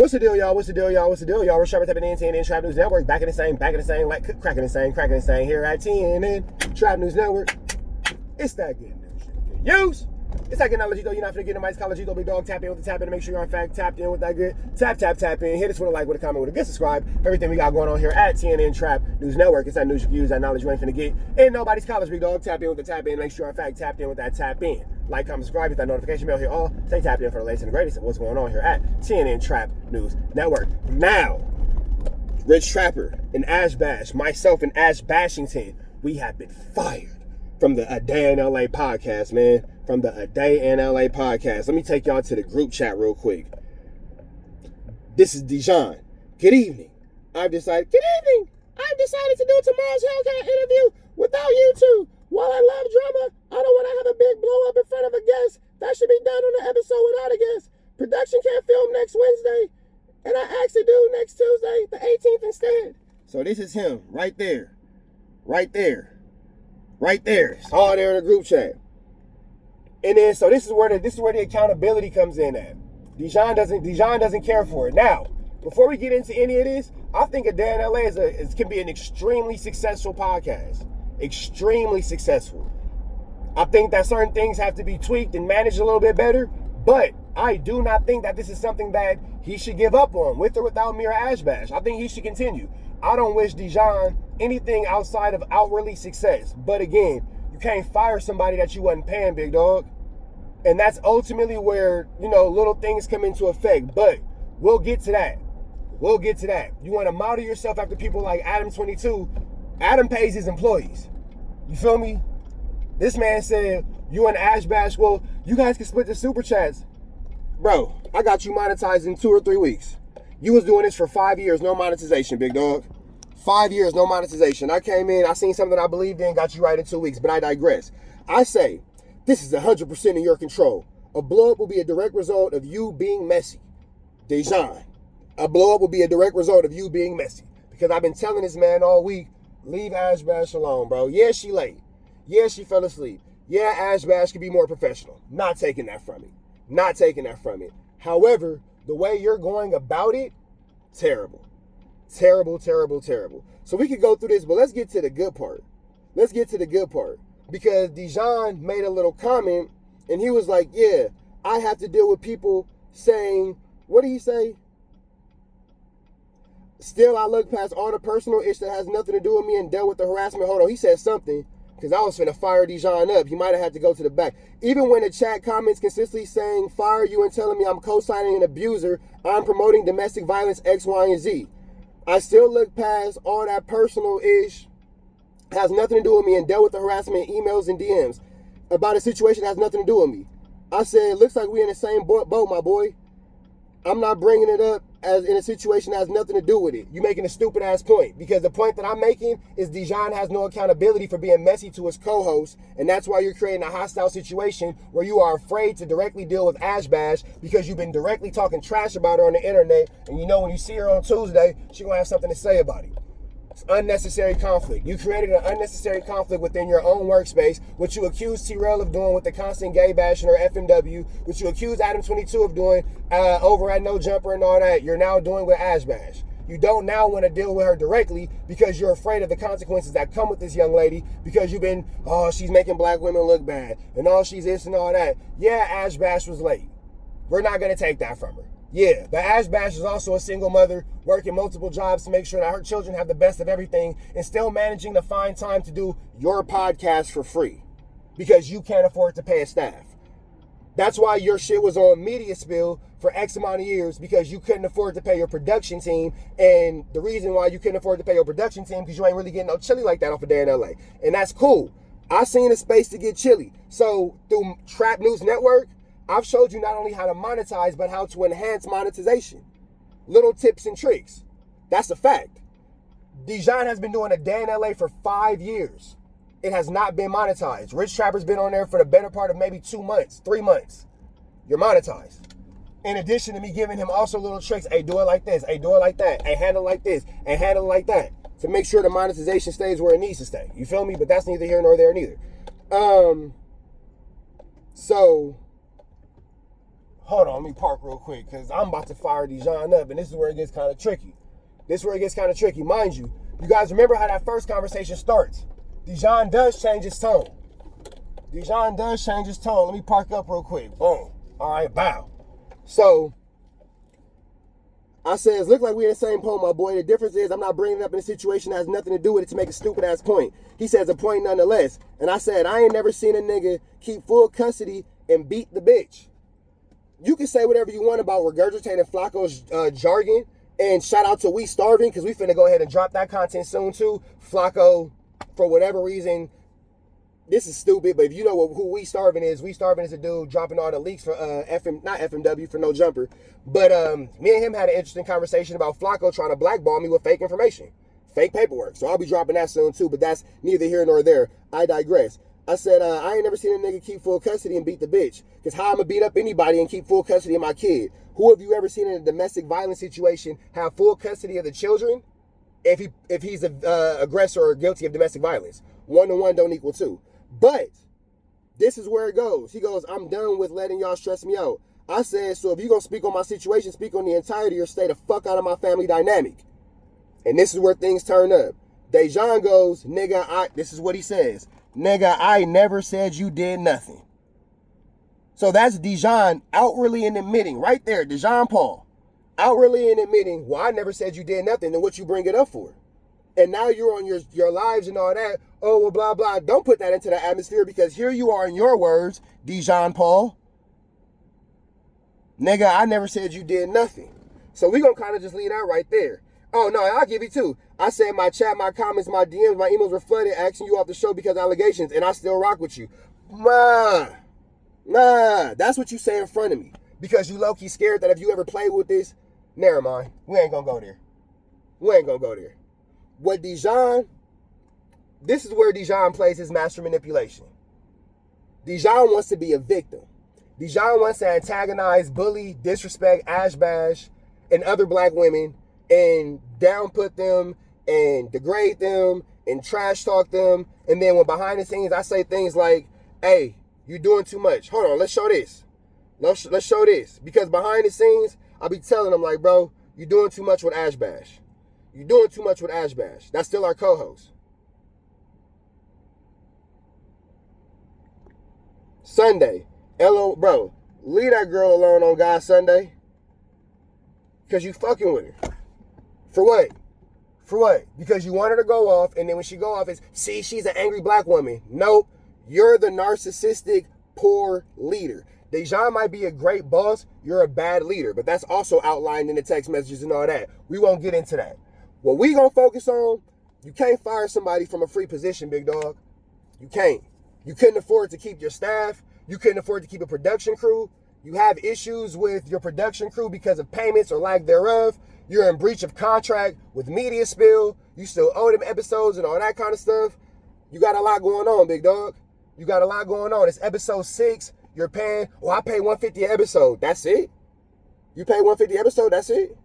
What's the deal, y'all? What's the deal, y'all? What's the deal, y'all? We're Trap tapping in TNNN Trap News Network. Back in the same, like cracking the same here at TNNN Trap News Network. It's that good news shit. Use. It's that good knowledge, though. You're not finna get in my college, big dog. Tap in with the tap in to make sure you're in fact tapped in with that good. Tap in. Hit us with a like, with a comment, with a good subscribe. Everything we got going on here at TNNN Trap News Network. It's that news you can use, that knowledge you ain't finna get in nobody's college, big dog. Tap in with the tap in. Make sure you're in fact tapped in with that tap in. Like, comment, subscribe, hit that notification bell here. All stay tapped in for the latest and the greatest of what's going on here at TNNN Trap News Network. Now, Rich Trapper and Ash Bash, myself and Ash Bashington, we have been fired from the A Day in LA podcast, man. From the A Day in LA podcast. Let me take y'all to the group chat real quick. This is Dejon. Good evening. I've decided to do tomorrow's Hellcat interview without you two. While I love drama, I don't want to have a big blow up in front of a guest. That should be done on the episode without a guest. Production can't film next Wednesday, and I asked to do next Tuesday, the 18th instead. So this is him right there. Right there. It's all there in the group chat. And then so this is where the accountability comes in at. Dejon doesn't care for it. Now, before we get into any of this, I think A Day in LA can be an extremely successful podcast. Extremely successful. I think that certain things have to be tweaked and managed a little bit better, but I do not think that this is something that he should give up on, with or without me or Ash Bash. I think he should continue. I don't wish Dejon anything outside of outwardly success. But again, you can't fire somebody that you wasn't paying, big dog. And that's ultimately where, little things come into effect. But we'll get to that. You want to model yourself after people like Adam22. Adam pays his employees. You feel me? This man said, you and Ash Bash, well, you guys can split the super chats. Bro, I got you monetized in 2 or 3 weeks. You was doing this for 5 years, no monetization, big dog. 5 years, no monetization. I came in, I seen something I believed in, got you right in 2 weeks, but I digress. I say, this is 100% in your control. A blow-up will be a direct result of you being messy. Dejon, a blow-up will be a direct result of you being messy. Because I've been telling this man all week, leave Ash Bash alone, bro. Yeah, she late. Yeah, she fell asleep. Yeah, Ash Bash could be more professional. Not taking that from it. However, the way you're going about it, terrible. Terrible. So we could go through this, but let's get to the good part. Because Dejon made a little comment, and he was like, yeah, I have to deal with people saying, what did he say? Still, I look past all the personal ish that has nothing to do with me and dealt with the harassment. Hold on, he said something, because I was finna fire Dejon up. He might have had to go to the back. Even when the chat comments consistently saying, fire you and telling me I'm co-signing an abuser, I'm promoting domestic violence X, Y, and Z. I still look past all that personal ish, has nothing to do with me, and dealt with the harassment, emails, and DMs about a situation that has nothing to do with me. I said, looks like we in the same boat, my boy. I'm not bringing it up as in a situation that has nothing to do with it. You making a stupid ass point, because the point that I'm making is Dejon has no accountability for being messy to his co-host, and that's why you're creating a hostile situation where you are afraid to directly deal with Ash Bash because you've been directly talking trash about her on the internet, and when you see her on Tuesday, she's gonna have something to say about it. It's unnecessary conflict. You created an unnecessary conflict within your own workspace, which you accused T-Rail of doing with the constant gay bashing or FMW, which you accused Adam22 of doing over at No Jumper and all that. You're now doing with Ash Bash. You don't now want to deal with her directly because you're afraid of the consequences that come with this young lady, because you've been, she's making black women look bad, and she's this and all that. Yeah, Ash Bash was late. We're not going to take that from her. Yeah, but Ash Bash is also a single mother working multiple jobs to make sure that her children have the best of everything, and still managing to find time to do your podcast for free because you can't afford to pay a staff. That's why your shit was on Media Spill for X amount of years, because you couldn't afford to pay your production team. And the reason why you couldn't afford to pay your production team, because you ain't really getting no chili like that off A Day in LA. And that's cool. I seen a space to get chili. So through Trap News Network, I've showed you not only how to monetize, but how to enhance monetization. Little tips and tricks. That's a fact. Dejon has been doing A Day in LA for 5 years. It has not been monetized. Rich Trapper's been on there for the better part of maybe 2 months, 3 months. You're monetized. In addition to me giving him also little tricks. Hey, do it like this. Hey, do it like that. Hey, handle it like this. Hey, handle it like that. To make sure the monetization stays where it needs to stay. You feel me? But that's neither here nor there neither. So hold on, let me park real quick because I'm about to fire Dejon up, and this is where it gets kind of tricky. Mind you, you guys remember how that first conversation starts. Dejon does change his tone. Let me park up real quick. Boom. All right, bow. So, I says, look like we in the same poem, my boy. The difference is I'm not bringing it up in a situation that has nothing to do with it to make a stupid-ass point. He says a point nonetheless. And I said, I ain't never seen a nigga keep full custody and beat the bitch. You can say whatever you want about regurgitating Flacco's jargon. And shout out to We Starving, because we finna go ahead and drop that content soon, too. Flacco, for whatever reason, this is stupid, but if you know who We Starving is a dude dropping all the leaks for not FMW, for No Jumper. But me and him had an interesting conversation about Flacco trying to blackball me with fake information, fake paperwork. So I'll be dropping that soon too, but that's neither here nor there. I digress. I said, I ain't never seen a nigga keep full custody and beat the bitch. Because how I'm going to beat up anybody and keep full custody of my kid? Who have you ever seen in a domestic violence situation have full custody of the children if he's an aggressor or guilty of domestic violence? 1 to 1 don't equal 2. But this is where it goes. He goes, I'm done with letting y'all stress me out. I said, so if you're going to speak on my situation, speak on the entirety or stay the fuck out of my family dynamic. And this is where things turn up. Dejon goes, nigga, this is what he says. Nigga, I never said you did nothing. So that's Dejon outwardly and admitting, right there, Dejon Paul, outwardly and admitting, well, I never said you did nothing, then what you bring it up for? And now you're on your lives and all that, oh, well, blah, blah. Don't put that into the atmosphere, because here you are in your words, Dejon Paul. Nigga, I never said you did nothing. So we're going to kind of just leave that right there. Oh, no, I'll give you 2. I said my chat, my comments, my DMs, my emails were flooded asking you off the show because of allegations, and I still rock with you. Nah, that's what you say in front of me. Because you low-key scared that if you ever play with this, never mind. We ain't going to go there. What Dejon, this is where Dejon plays his master manipulation. Dejon wants to be a victim. Dejon wants to antagonize, bully, disrespect, ash bash, and other black women, and downput them, and degrade them, and trash talk them. And then when behind the scenes, I say things like, hey, you're doing too much. Hold on, let's show this. Let's show this. Because behind the scenes, I'll be telling them, like, bro, you're doing too much with Ash Bash. You're doing too much with Ash Bash. That's still our co-host. Sunday. Bro, leave that girl alone on God Sunday. Because you fucking with her. For what? Because you want her to go off, and then when she go off, it's, see, she's an angry black woman. Nope. You're the narcissistic, poor leader. Dejon might be a great boss. You're a bad leader. But that's also outlined in the text messages and all that. We won't get into that. What we gonna focus on, you can't fire somebody from a free position, big dog. You can't. You couldn't afford to keep your staff. You couldn't afford to keep a production crew. You have issues with your production crew because of payments or lack thereof. You're in breach of contract with Media Spill. You still owe them episodes and all that kind of stuff. You got a lot going on, big dog. You got a lot going on. It's episode 6. You're paying, I pay $150 an episode. That's it? You pay $150 an episode, that's it?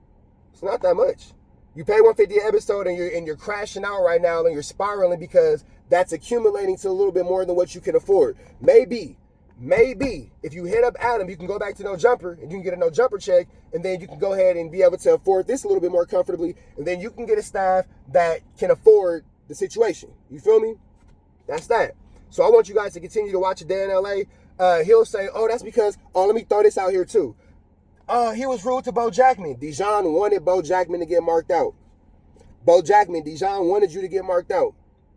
It's not that much. You pay $150 an episode and you're crashing out right now and you're spiraling because that's accumulating to a little bit more than what you can afford. Maybe, if you hit up Adam, you can go back to No Jumper and you can get a No Jumper check, and then you can go ahead and be able to afford this a little bit more comfortably, and then you can get a staff that can afford the situation. You feel me? That's that. So I want you guys to continue to watch A Day in LA. He'll say, oh, that's because, let me throw this out here too. He was rude to Bo Jackman. Dejon wanted Bo Jackman to get marked out. Dejon wanted you to get marked out.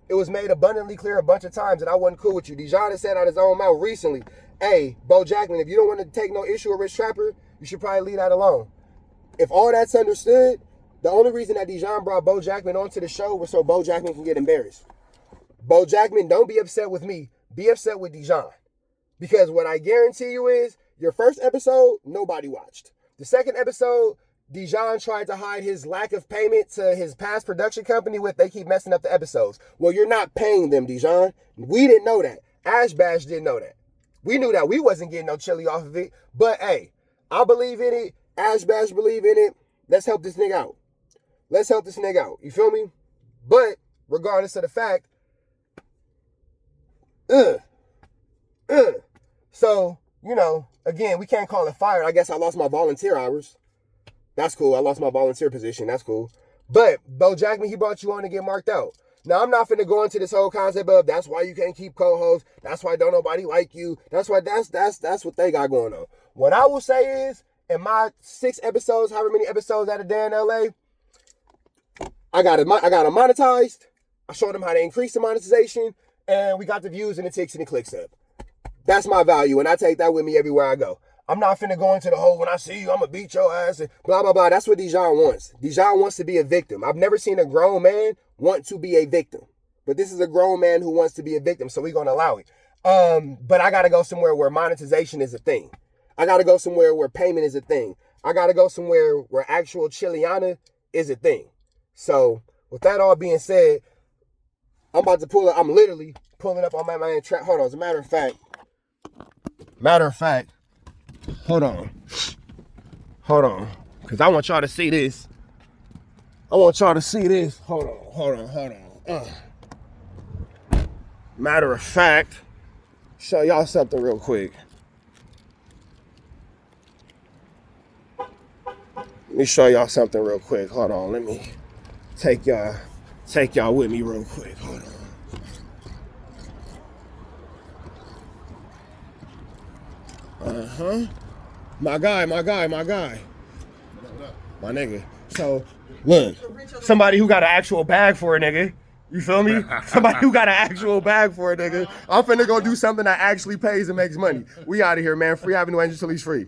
It was made abundantly clear a bunch of times that I wasn't cool with you. Dejon has said out his own mouth recently, hey, Bo Jackman, if you don't want to take no issue with Rich Trapper, you should probably leave that alone. If all that's understood, the only reason that Dejon brought Bo Jackman onto the show was so Bo Jackman can get embarrassed. Bo Jackman, don't be upset with me. Be upset with Dejon. Because what I guarantee you is, your first episode, nobody watched. The second episode, Dejon tried to hide his lack of payment to his past production company with they keep messing up the episodes. Well, you're not paying them, Dejon. We didn't know that. Ash Bash didn't know that. We knew that we wasn't getting no chili off of it. But, hey, I believe in it. Ash Bash believe in it. Let's help this nigga out. You feel me? But, regardless of the fact, so, you know, again, we can't call it fired. I guess I lost my volunteer hours. That's cool. I lost my volunteer position. That's cool. But Bo Jackman, he brought you on to get marked out. Now, I'm not finna go into this whole concept of that's why you can't keep co-hosts. That's why don't nobody like you. That's why that's what they got going on. What I will say is, in my 6 episodes, however many episodes out of Day in LA, I got it monetized. I showed them how to increase the monetization, and we got the views and the ticks and the clicks up. That's my value, and I take that with me everywhere I go. I'm not finna go into the whole, when I see you, I'm gonna beat your ass, and blah, blah, blah. That's what Dejon wants. Dejon wants to be a victim. I've never seen a grown man want to be a victim. But this is a grown man who wants to be a victim, so we're gonna allow it. But I gotta go somewhere where monetization is a thing. I gotta go somewhere where payment is a thing. I gotta go somewhere where actual Chiliana is a thing. So, with that all being said, I'm about to pull up. I'm literally pulling up on my man trap. Hold on. As a matter of fact, hold on. Because I want y'all to see this. Hold on. Matter of fact, show y'all something real quick. Let me show y'all something real quick. Hold on. Let me take y'all with me real quick. Hold on. My guy. My nigga. So, look, somebody who got an actual bag for a nigga. You feel me? Somebody who got an actual bag for a nigga. I'm finna go do something that actually pays and makes money. We out of here, man. Free Avenue Angel till he's free.